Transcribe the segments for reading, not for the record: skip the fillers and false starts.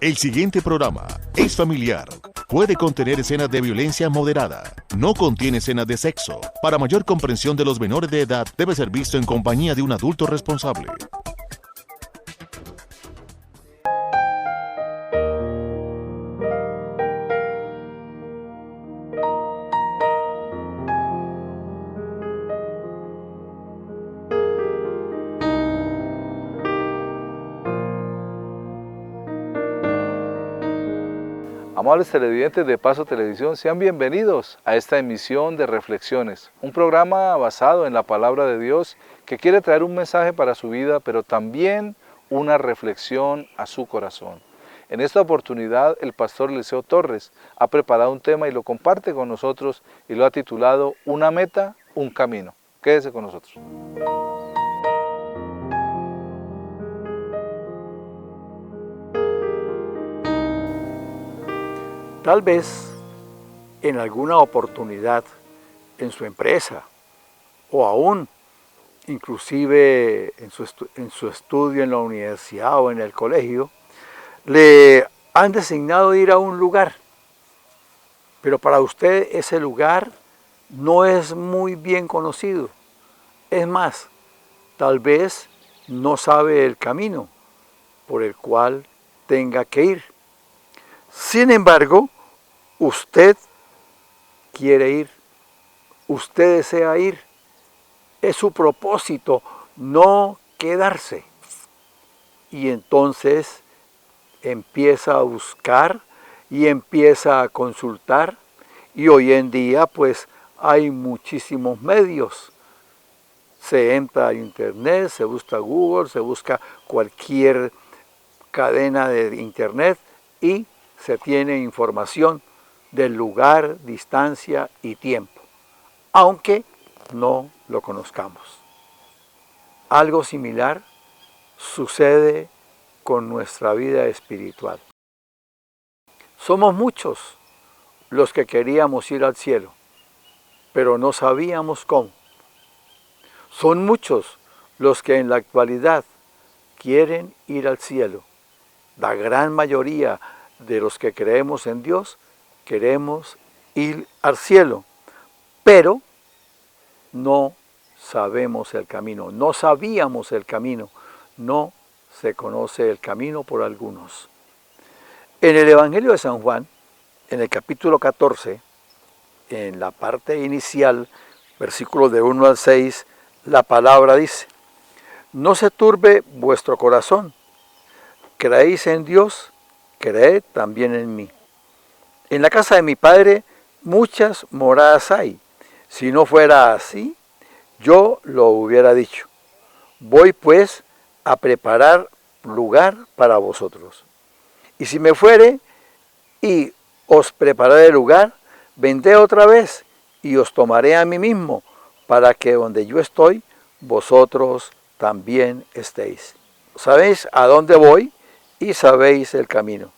El siguiente programa es familiar. Puede contener escenas de violencia moderada. No contiene escenas de sexo. Para mayor comprensión de los menores de edad, debe ser visto en compañía de un adulto responsable. Amables televidentes de Paso Televisión, sean bienvenidos a esta emisión de Reflexiones, un programa basado en la Palabra de Dios que quiere traer un mensaje para su vida, pero también una reflexión a su corazón. En esta oportunidad, el pastor Eliseo Torres ha preparado un tema y lo comparte con nosotros y lo ha titulado Una meta, un camino. Quédese con nosotros. Tal vez en alguna oportunidad en su empresa o aún inclusive en su estudio en la universidad o en el colegio, le han designado ir a un lugar, pero para usted ese lugar no es muy bien conocido. Es más, tal vez no sabe el camino por el cual tenga que ir. Sin embargo, usted quiere ir, usted desea ir, es su propósito no quedarse. Y entonces empieza a buscar y empieza a consultar, y hoy en día pues hay muchísimos medios. Se entra a internet, se busca Google, se busca cualquier cadena de internet y se tiene información del lugar, distancia y tiempo, aunque no lo conozcamos. Algo similar sucede con nuestra vida espiritual. Somos muchos los que queríamos ir al cielo, pero no sabíamos cómo. Son muchos los que en la actualidad quieren ir al cielo. La gran mayoría de los que creemos en Dios queremos ir al cielo, pero no sabemos el camino, no sabíamos el camino, no se conoce el camino por algunos. En el Evangelio de San Juan, en el capítulo 14, en la parte inicial, versículos de 1 al 6, la palabra dice: no se turbe vuestro corazón, creéis en Dios, creed también en mí. En la casa de mi Padre muchas moradas hay. Si no fuera así, yo lo hubiera dicho. Voy pues a preparar lugar para vosotros. Y si me fuere y os prepararé lugar, vendré otra vez y os tomaré a mí mismo, para que donde yo estoy, vosotros también estéis. Sabéis a dónde voy y sabéis el camino.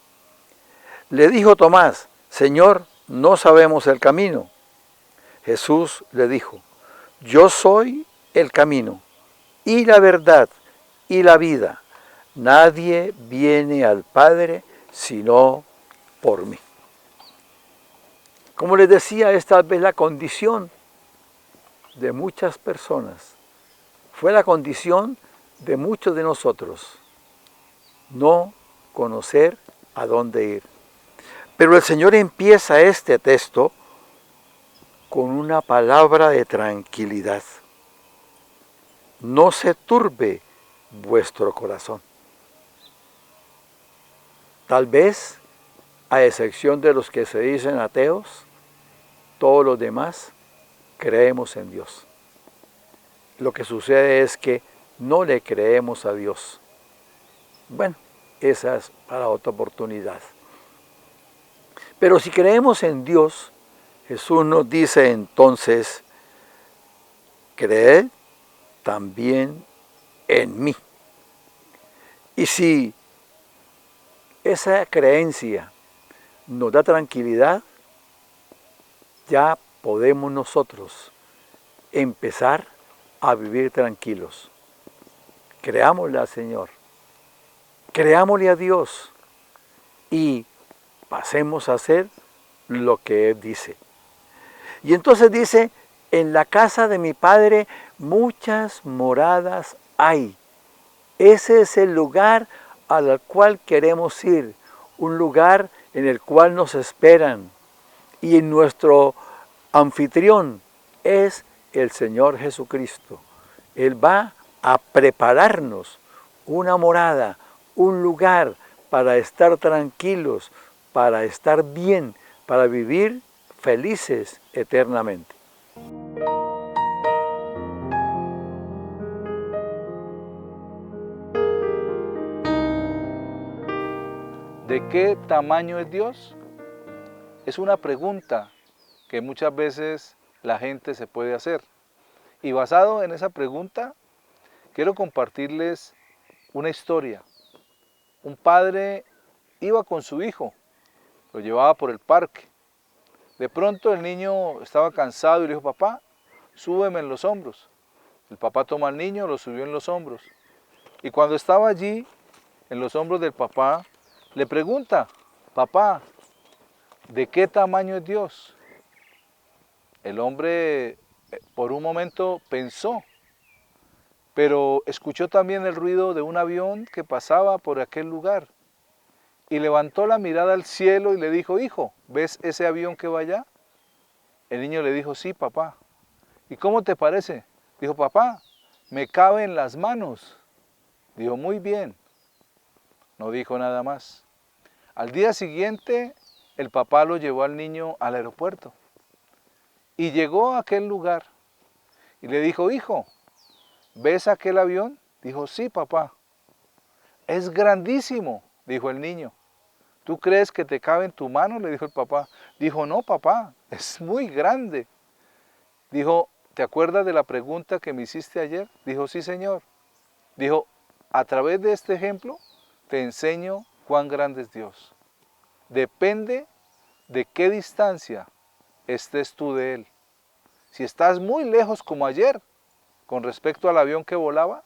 Le dijo Tomás: Señor, no sabemos el camino. Jesús le dijo: yo soy el camino, y la verdad, y la vida. Nadie viene al Padre sino por mí. Como les decía, esta vez la condición de muchas personas, fue la condición de muchos de nosotros, no conocer a dónde ir. Pero el Señor empieza este texto con una palabra de tranquilidad. No se turbe vuestro corazón. Tal vez, a excepción de los que se dicen ateos, todos los demás creemos en Dios. Lo que sucede es que no le creemos a Dios. Bueno, esa es para otra oportunidad. Pero si creemos en Dios, Jesús nos dice entonces: creed también en mí. Y si esa creencia nos da tranquilidad, ya podemos nosotros empezar a vivir tranquilos. Creámosle al Señor, creámosle a Dios, y pasemos a hacer lo que Él dice. Y entonces dice, en la casa de mi Padre muchas moradas hay. Ese es el lugar al cual queremos ir, un lugar en el cual nos esperan. Y nuestro anfitrión es el Señor Jesucristo. Él va a prepararnos una morada, un lugar para estar tranquilos, para estar bien, para vivir felices eternamente. ¿De qué tamaño es Dios? Es una pregunta que muchas veces la gente se puede hacer. Y basado en esa pregunta, quiero compartirles una historia. Un padre iba con su hijo, lo llevaba por el parque. De pronto el niño estaba cansado y le dijo, papá, súbeme en los hombros. El papá toma al niño, lo subió en los hombros. Y cuando estaba allí, en los hombros del papá, le pregunta, papá, ¿de qué tamaño es Dios? El hombre por un momento pensó, pero escuchó también el ruido de un avión que pasaba por aquel lugar. Y levantó la mirada al cielo y le dijo, hijo, ¿ves ese avión que va allá? El niño le dijo, sí, papá. ¿Y cómo te parece? Dijo, papá, me cabe en las manos. Dijo, muy bien. No dijo nada más. Al día siguiente, el papá lo llevó al niño al aeropuerto. Y llegó a aquel lugar y le dijo, hijo, ¿ves aquel avión? Dijo, sí, papá. Es grandísimo, dijo el niño. ¿Tú crees que te cabe en tu mano? Le dijo el papá. Dijo, no, papá, es muy grande. Dijo, ¿te acuerdas de la pregunta que me hiciste ayer? Dijo, sí, señor. Dijo, a través de este ejemplo te enseño cuán grande es Dios. Depende de qué distancia estés tú de Él. Si estás muy lejos como ayer, con respecto al avión que volaba,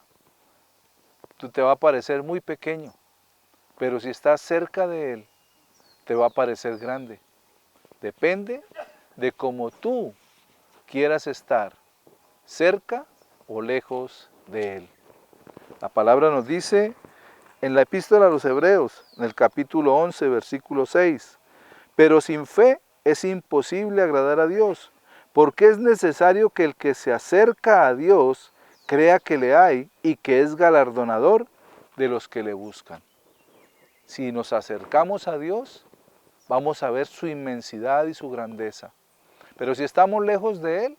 tú te va a parecer muy pequeño. Pero si estás cerca de Él, te va a parecer grande. Depende de cómo tú quieras estar, cerca o lejos de Él. La palabra nos dice en la epístola a los Hebreos, en el capítulo 11, versículo 6, pero sin fe es imposible agradar a Dios, porque es necesario que el que se acerca a Dios crea que le hay y que es galardonador de los que le buscan. Si nos acercamos a Dios, vamos a ver su inmensidad y su grandeza. Pero si estamos lejos de Él,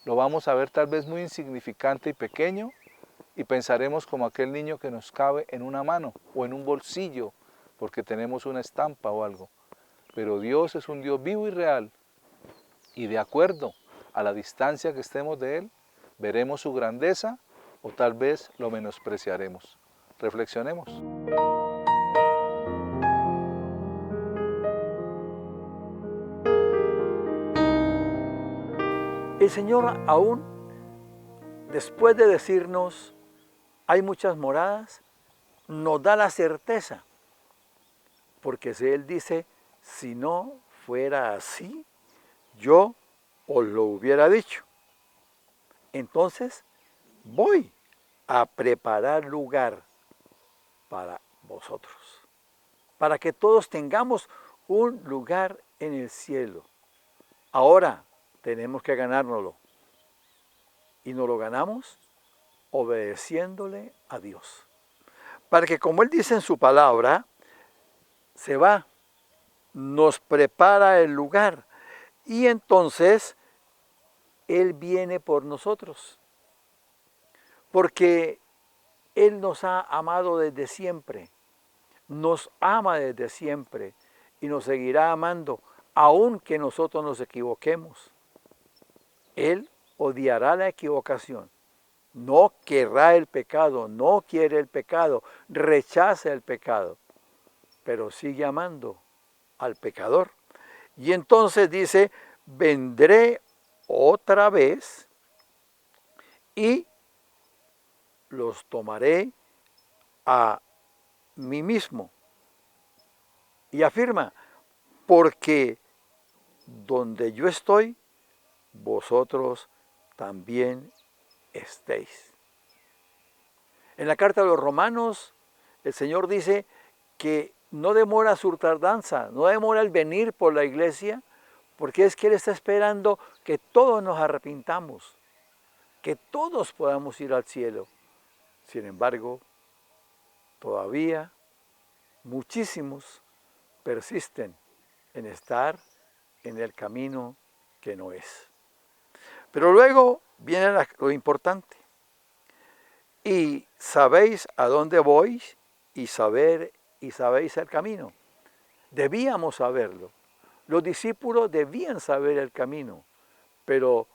lo vamos a ver tal vez muy insignificante y pequeño, y pensaremos como aquel niño que nos cabe en una mano o en un bolsillo, porque tenemos una estampa o algo. Pero Dios es un Dios vivo y real, y de acuerdo a la distancia que estemos de Él, veremos su grandeza o tal vez lo menospreciaremos. Reflexionemos. El Señor aún, después de decirnos, hay muchas moradas, nos da la certeza. Porque si Él dice, si no fuera así, yo os lo hubiera dicho. Entonces, voy a preparar lugar para vosotros, para que todos tengamos un lugar en el cielo. Ahora tenemos que ganárnoslo. Y nos lo ganamos obedeciéndole a Dios. Para que, como Él dice en su palabra, se va, nos prepara el lugar y entonces Él viene por nosotros. Porque Él nos ha amado desde siempre, nos ama desde siempre y nos seguirá amando, aun que nosotros nos equivoquemos. Él odiará la equivocación, no querrá el pecado, no quiere el pecado, rechaza el pecado, pero sigue amando al pecador. Y entonces dice, vendré otra vez y los tomaré a mí mismo. Y afirma, porque donde yo estoy, vosotros también estéis. En la carta a los Romanos, el Señor dice que no demora su tardanza, no demora el venir por la iglesia, porque es que Él está esperando que todos nos arrepintamos, que todos podamos ir al cielo. Sin embargo, todavía muchísimos persisten en estar en el camino que no es. Pero luego viene lo importante. Y sabéis a dónde voy y sabéis el camino. Debíamos saberlo. Los discípulos debían saber el camino, pero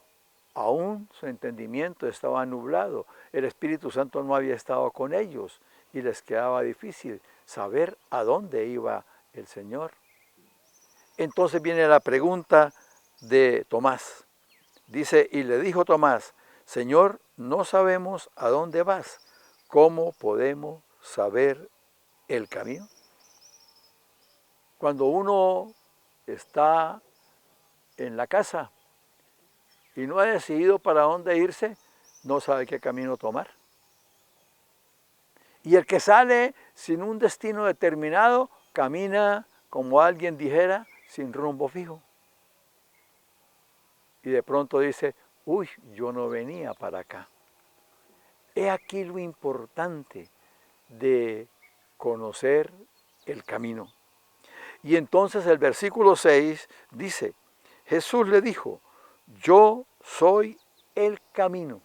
aún su entendimiento estaba nublado. El Espíritu Santo no había estado con ellos y les quedaba difícil saber a dónde iba el Señor. Entonces viene la pregunta de Tomás. Dice, y le dijo Tomás, Señor, no sabemos a dónde vas. ¿Cómo podemos saber el camino? Cuando uno está en la casa y no ha decidido para dónde irse, no sabe qué camino tomar. Y el que sale sin un destino determinado, camina, como alguien dijera, sin rumbo fijo. Y de pronto dice, uy, yo no venía para acá. He aquí lo importante de conocer el camino. Y entonces el versículo 6 dice, Jesús le dijo, yo soy el camino.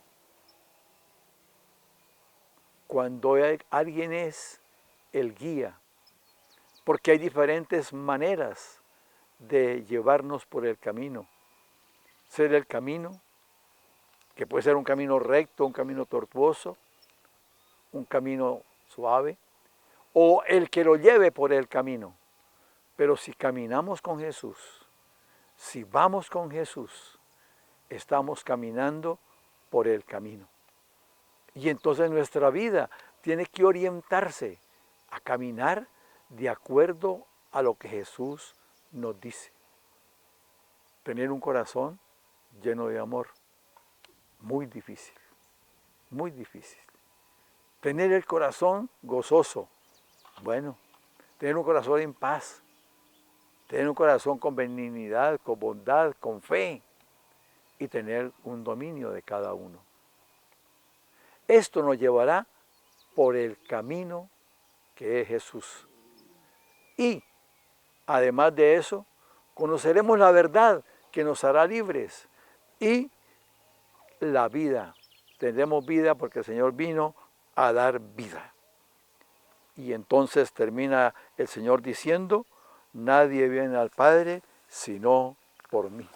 Cuando alguien es el guía, porque hay diferentes maneras de llevarnos por el camino. Ser el camino, que puede ser un camino recto, un camino tortuoso, un camino suave, o el que lo lleve por el camino. Pero si caminamos con Jesús, si vamos con Jesús, estamos caminando por el camino. Y entonces nuestra vida tiene que orientarse a caminar de acuerdo a lo que Jesús nos dice. Tener un corazón lleno de amor, muy difícil, muy difícil. Tener el corazón gozoso, bueno, tener un corazón en paz, tener un corazón con benignidad, con bondad, con fe y tener un dominio de cada uno. Esto nos llevará por el camino que es Jesús. Y, además de eso, conoceremos la verdad que nos hará libres y la vida. Tendremos vida porque el Señor vino a dar vida. Y entonces termina el Señor diciendo, nadie viene al Padre sino por mí.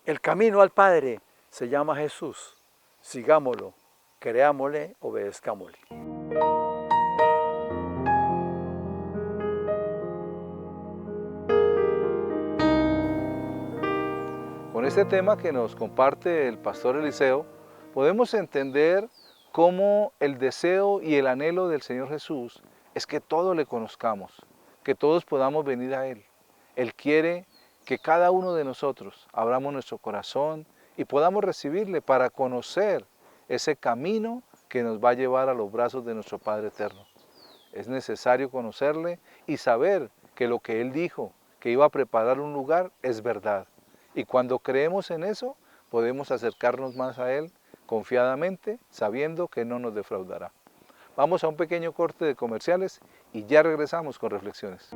El camino al Padre se llama Jesús. Sigámoslo, creámosle, obedezcámosle. Con este tema que nos comparte el pastor Eliseo, podemos entender cómo el deseo y el anhelo del Señor Jesús es que todos le conozcamos, que todos podamos venir a Él. Él quiere que cada uno de nosotros abramos nuestro corazón y podamos recibirle para conocer ese camino que nos va a llevar a los brazos de nuestro Padre Eterno. Es necesario conocerle y saber que lo que Él dijo, que iba a preparar un lugar, es verdad. Y cuando creemos en eso, podemos acercarnos más a Él confiadamente, sabiendo que no nos defraudará. Vamos a un pequeño corte de comerciales y ya regresamos con reflexiones.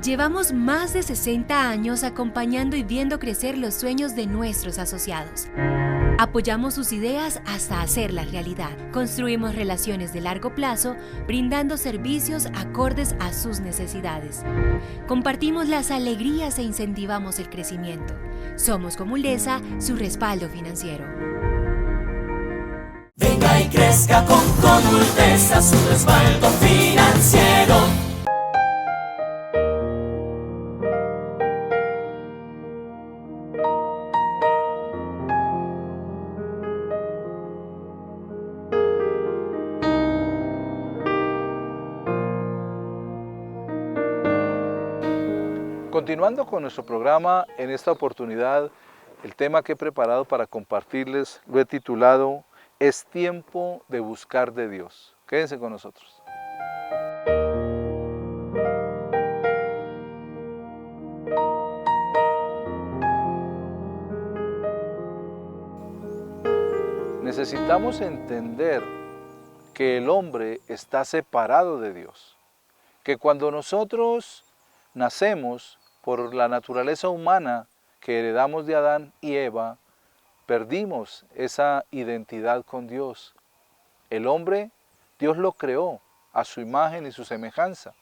Llevamos más de 60 años acompañando y viendo crecer los sueños de nuestros asociados. Apoyamos sus ideas hasta hacerlas realidad. Construimos relaciones de largo plazo, brindando servicios acordes a sus necesidades. Compartimos las alegrías e incentivamos el crecimiento. Somos como ULESA, su respaldo financiero. Venga y crezca con ULESA, su respaldo financiero. Continuando con nuestro programa, en esta oportunidad, el tema que he preparado para compartirles lo he titulado Es tiempo de buscar de Dios. Quédense con nosotros. Necesitamos entender que el hombre está separado de Dios, que cuando nosotros nacemos por la naturaleza humana que heredamos de Adán y Eva, perdimos esa identidad con Dios. El hombre, Dios lo creó a su imagen y su semejanza.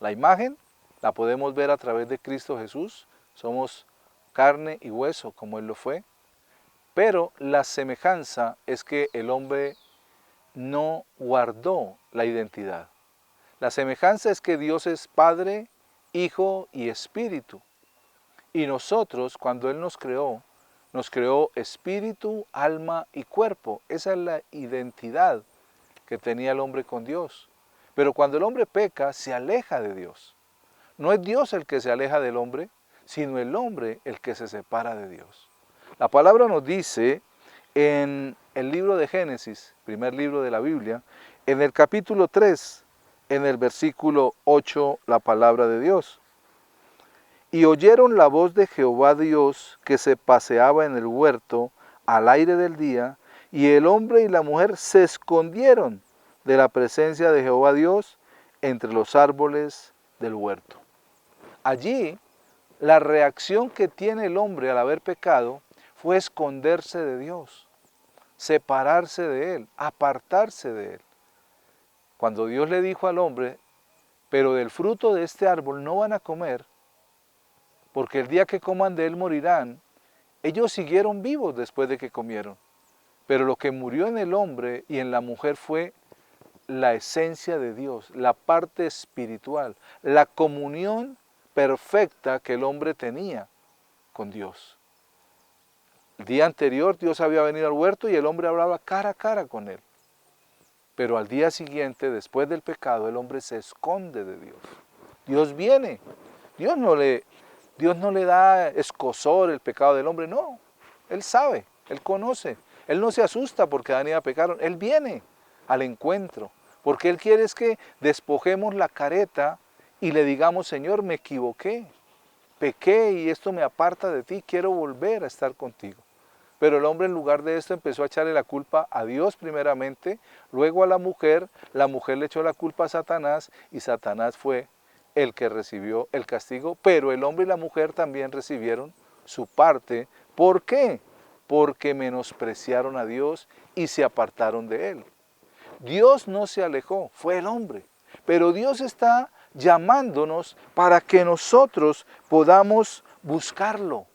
La imagen la podemos ver a través de Cristo Jesús, somos carne y hueso como Él lo fue, pero la semejanza es que el hombre no guardó la identidad. La semejanza es que Dios es Padre, Hijo y Espíritu. Y nosotros, cuando Él nos creó espíritu, alma y cuerpo. Esa es la identidad que tenía el hombre con Dios. Pero cuando el hombre peca, se aleja de Dios. No es Dios el que se aleja del hombre, sino el hombre el que se separa de Dios. La palabra nos dice en el libro de Génesis, primer libro de la Biblia, en el capítulo 3, en el versículo 8, la palabra de Dios. Y oyeron la voz de Jehová Dios que se paseaba en el huerto al aire del día, y el hombre y la mujer se escondieron de la presencia de Jehová Dios entre los árboles del huerto. Allí, la reacción que tiene el hombre al haber pecado fue esconderse de Dios, separarse de Él, apartarse de Él. Cuando Dios le dijo al hombre, pero del fruto de este árbol no van a comer, porque el día que coman de él morirán, ellos siguieron vivos después de que comieron. Pero lo que murió en el hombre y en la mujer fue la esencia de Dios, la parte espiritual, la comunión perfecta que el hombre tenía con Dios. El día anterior Dios había venido al huerto y el hombre hablaba cara a cara con él. Pero al día siguiente, después del pecado, el hombre se esconde de Dios. Dios viene. Dios no le da escozor el pecado del hombre, no. Él sabe, Él conoce. Él no se asusta porque Adán y Eva pecaron. Él viene al encuentro. Porque Él quiere es que despojemos la careta y le digamos, Señor, me equivoqué. Pequé y esto me aparta de ti, quiero volver a estar contigo. Pero el hombre en lugar de esto empezó a echarle la culpa a Dios primeramente, luego a la mujer le echó la culpa a Satanás y Satanás fue el que recibió el castigo, pero el hombre y la mujer también recibieron su parte. ¿Por qué? Porque menospreciaron a Dios y se apartaron de Él. Dios no se alejó, fue el hombre, pero Dios está llamándonos para que nosotros podamos buscarlo.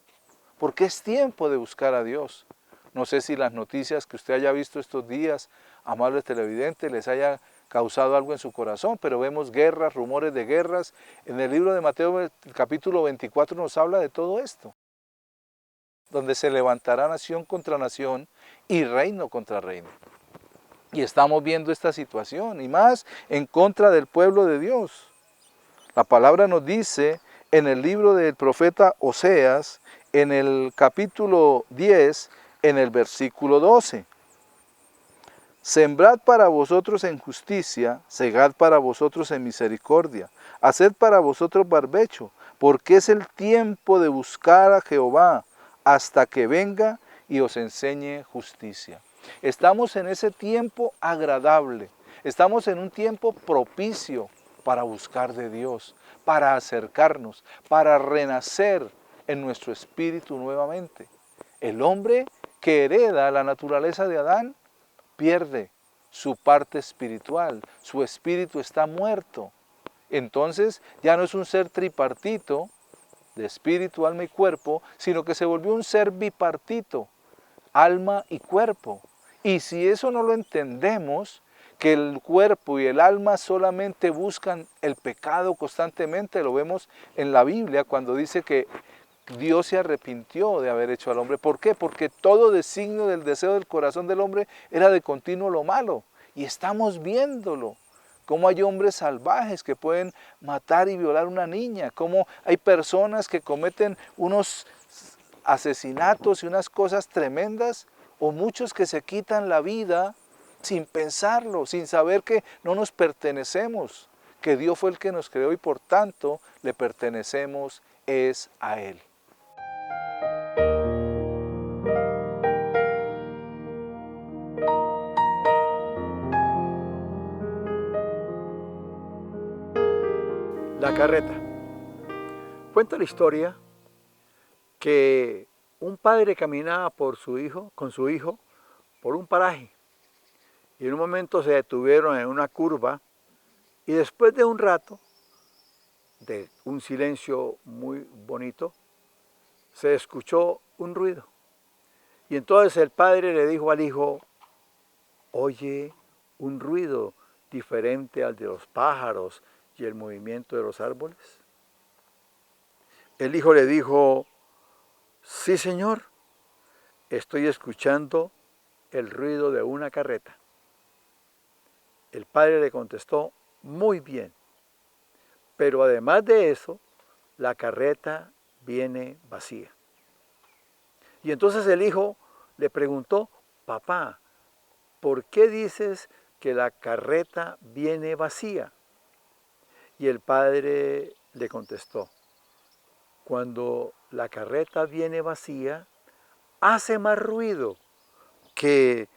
Porque es tiempo de buscar a Dios. No sé si las noticias que usted haya visto estos días, amables televidentes, les haya causado algo en su corazón, pero vemos guerras, rumores de guerras. En el libro de Mateo, el capítulo 24, nos habla de todo esto. Donde se levantará nación contra nación y reino contra reino. Y estamos viendo esta situación, y más en contra del pueblo de Dios. La palabra nos dice en el libro del profeta Oseas, en el capítulo 10, en el versículo 12. Sembrad para vosotros en justicia, segad para vosotros en misericordia, haced para vosotros barbecho, porque es el tiempo de buscar a Jehová, hasta que venga y os enseñe justicia. Estamos en ese tiempo agradable, estamos en un tiempo propicio para buscar de Dios, para acercarnos, para renacer en nuestro espíritu nuevamente. El hombre que hereda la naturaleza de Adán pierde su parte espiritual, su espíritu está muerto. Entonces ya no es un ser tripartito de espíritu, alma y cuerpo, sino que se volvió un ser bipartito, alma y cuerpo. Y si eso no lo entendemos, que el cuerpo y el alma solamente buscan el pecado constantemente, lo vemos en la Biblia cuando dice que Dios se arrepintió de haber hecho al hombre. ¿Por qué? Porque todo designio del deseo del corazón del hombre era de continuo lo malo. Y estamos viéndolo cómo hay hombres salvajes que pueden matar y violar a una niña, cómo hay personas que cometen unos asesinatos y unas cosas tremendas, o muchos que se quitan la vida sin pensarlo, sin saber que no nos pertenecemos, que Dios fue el que nos creó y por tanto le pertenecemos es a Él. La carreta. Cuenta la historia que un padre caminaba con su hijo por un paraje y en un momento se detuvieron en una curva y después de un rato, de un silencio muy bonito, se escuchó un ruido. Y entonces el padre le dijo al hijo, oye, un ruido diferente al de los pájaros y el movimiento de los árboles. El hijo le dijo, sí señor, estoy escuchando el ruido de una carreta. El padre le contestó, muy bien, pero además de eso, la carreta viene vacía. Y entonces el hijo le preguntó, papá, ¿por qué dices que la carreta viene vacía? Y el padre le contestó, cuando la carreta viene vacía, hace más ruido que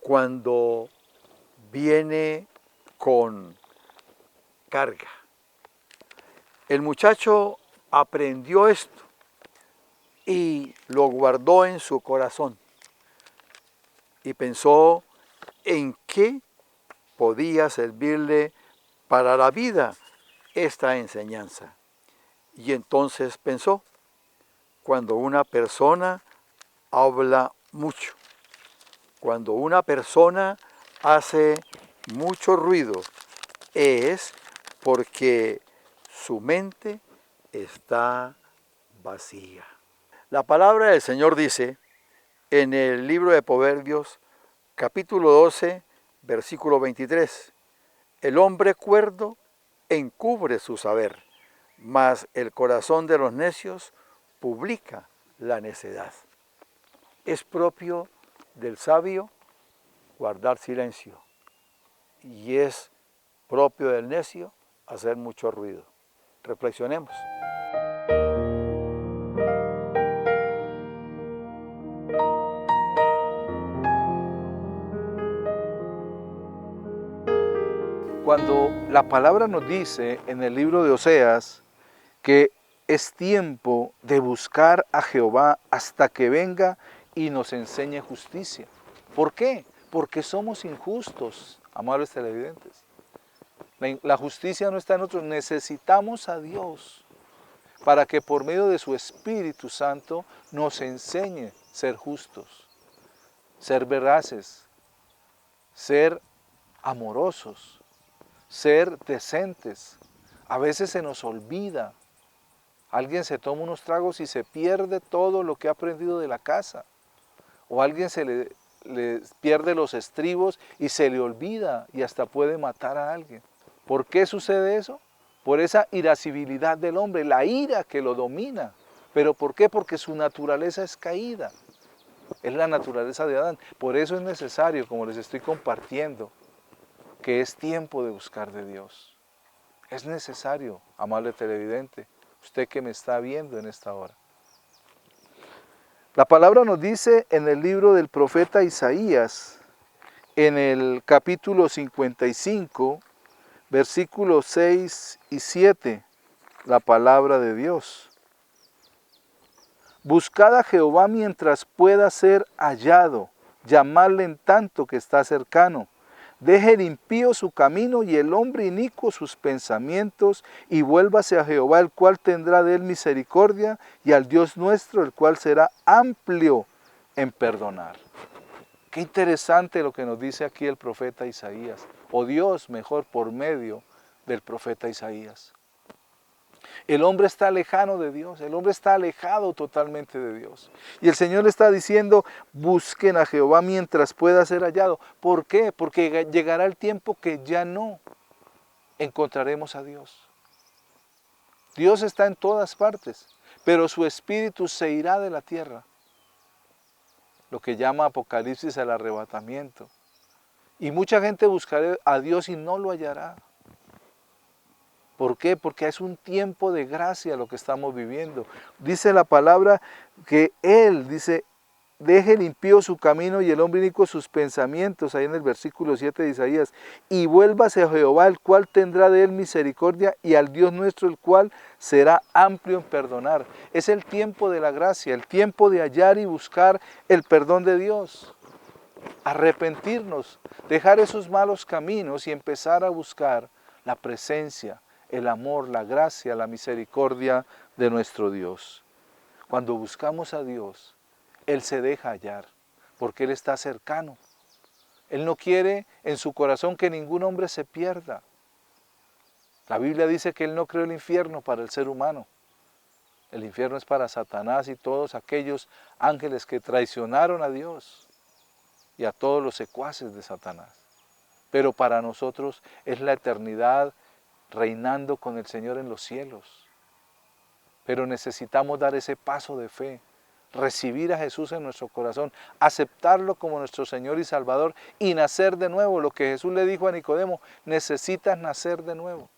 cuando viene con carga. El muchacho aprendió esto y lo guardó en su corazón y pensó en qué podía servirle para la vida esta enseñanza. Y entonces pensó, cuando una persona habla mucho, cuando una persona hace mucho ruido, es porque su mente está vacía. La palabra del Señor dice en el libro de Proverbios, capítulo 12, versículo 23, el hombre cuerdo encubre su saber, mas el corazón de los necios publica la necedad. Es propio del sabio guardar silencio y es propio del necio hacer mucho ruido. Reflexionemos. Cuando la palabra nos dice en el libro de Oseas que es tiempo de buscar a Jehová hasta que venga y nos enseñe justicia. ¿Por qué? Porque somos injustos, amables televidentes. La justicia no está en nosotros, necesitamos a Dios para que por medio de su Espíritu Santo nos enseñe ser justos, ser veraces, ser amorosos, ser decentes. A veces se nos olvida. Alguien se toma unos tragos y se pierde todo lo que ha aprendido de la casa. O alguien se le pierde los estribos y se le olvida y hasta puede matar a alguien. ¿Por qué sucede eso? Por esa irascibilidad del hombre, la ira que lo domina. ¿Pero por qué? Porque su naturaleza es caída. Es la naturaleza de Adán. Por eso es necesario, como les estoy compartiendo, que es tiempo de buscar de Dios. Es necesario, amable televidente, usted que me está viendo en esta hora. La palabra nos dice en el libro del profeta Isaías, en el capítulo 55, versículos 6 y 7, la palabra de Dios. Buscad a Jehová mientras pueda ser hallado, llamadle en tanto que está cercano. Deje el impío su camino y el hombre inicuo sus pensamientos, y vuélvase a Jehová, el cual tendrá de él misericordia, y al Dios nuestro, el cual será amplio en perdonar. Qué interesante lo que nos dice aquí el profeta Isaías, o Dios mejor por medio del profeta Isaías. El hombre está lejano de Dios, el hombre está alejado totalmente de Dios. Y el Señor le está diciendo, busquen a Jehová mientras pueda ser hallado. ¿Por qué? Porque llegará el tiempo que ya no. encontraremos a Dios. Dios está en todas partes, pero su espíritu se irá de la tierra. Lo que llama Apocalipsis el arrebatamiento. Y mucha gente buscará a Dios y no lo hallará. ¿Por qué? Porque es un tiempo de gracia lo que estamos viviendo. Dice la palabra que Él, dice, deje el impío su camino y el hombre inicuo sus pensamientos, ahí en el versículo 7 de Isaías, y vuélvase a Jehová, el cual tendrá de él misericordia, y al Dios nuestro, el cual será amplio en perdonar. Es el tiempo de la gracia, el tiempo de hallar y buscar el perdón de Dios. Arrepentirnos, dejar esos malos caminos y empezar a buscar la presencia, el amor, la gracia, la misericordia de nuestro Dios. Cuando buscamos a Dios, Él se deja hallar, porque Él está cercano. Él no quiere en su corazón que ningún hombre se pierda. La Biblia dice que Él no creó el infierno para el ser humano. El infierno es para Satanás y todos aquellos ángeles que traicionaron a Dios y a todos los secuaces de Satanás. Pero para nosotros es la eternidad reinando con el Señor en los cielos. Pero necesitamos dar ese paso de fe, recibir a Jesús en nuestro corazón, aceptarlo como nuestro Señor y Salvador y nacer de nuevo. Lo que Jesús le dijo a Nicodemo, necesitas nacer de nuevo,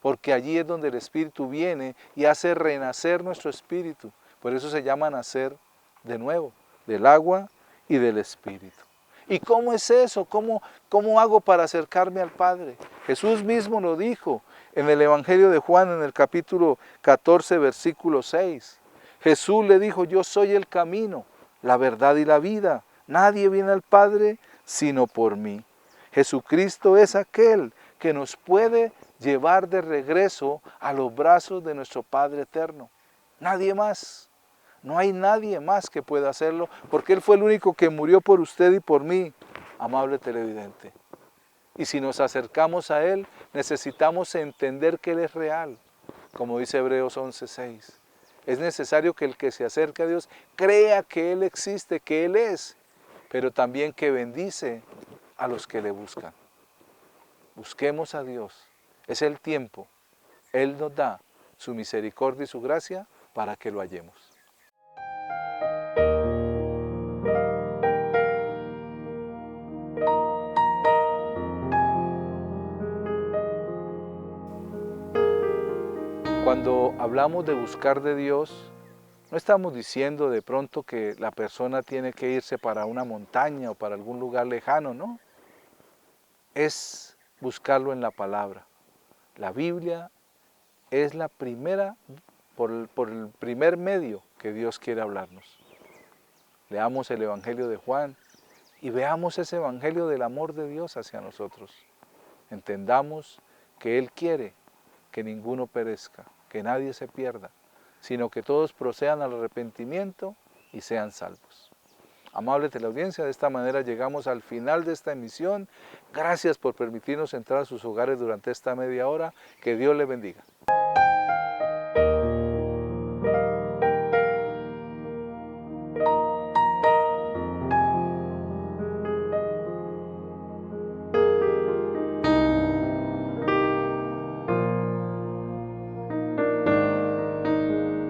porque allí es donde el Espíritu viene y hace renacer nuestro espíritu. Por eso se llama nacer de nuevo, del agua y del Espíritu. ¿Y cómo es eso? ¿Cómo hago para acercarme al Padre? Jesús mismo lo dijo en el Evangelio de Juan, en el capítulo 14, versículo 6. Jesús le dijo, yo soy el camino, la verdad y la vida. Nadie viene al Padre sino por mí. Jesucristo es aquel que nos puede llevar de regreso a los brazos de nuestro Padre eterno. Nadie más. No hay nadie más que pueda hacerlo, porque Él fue el único que murió por usted y por mí, amable televidente. Y si nos acercamos a Él, necesitamos entender que Él es real, como dice Hebreos 11:6. Es necesario que el que se acerque a Dios crea que Él existe, que Él es, pero también que bendice a los que le buscan. Busquemos a Dios. Es el tiempo. Él nos da su misericordia y su gracia para que lo hallemos. Cuando hablamos de buscar de Dios, no estamos diciendo de pronto que la persona tiene que irse para una montaña o para algún lugar lejano, no. Es buscarlo en la palabra. La Biblia es la primera, por el primer medio que Dios quiere hablarnos. Leamos el Evangelio de Juan y veamos ese Evangelio del amor de Dios hacia nosotros. Entendamos que Él quiere que ninguno perezca, que nadie se pierda, sino que todos procedan al arrepentimiento y sean salvos. Amable teleaudiencia, de esta manera llegamos al final de esta emisión. Gracias por permitirnos entrar a sus hogares durante esta media hora. Que Dios les bendiga.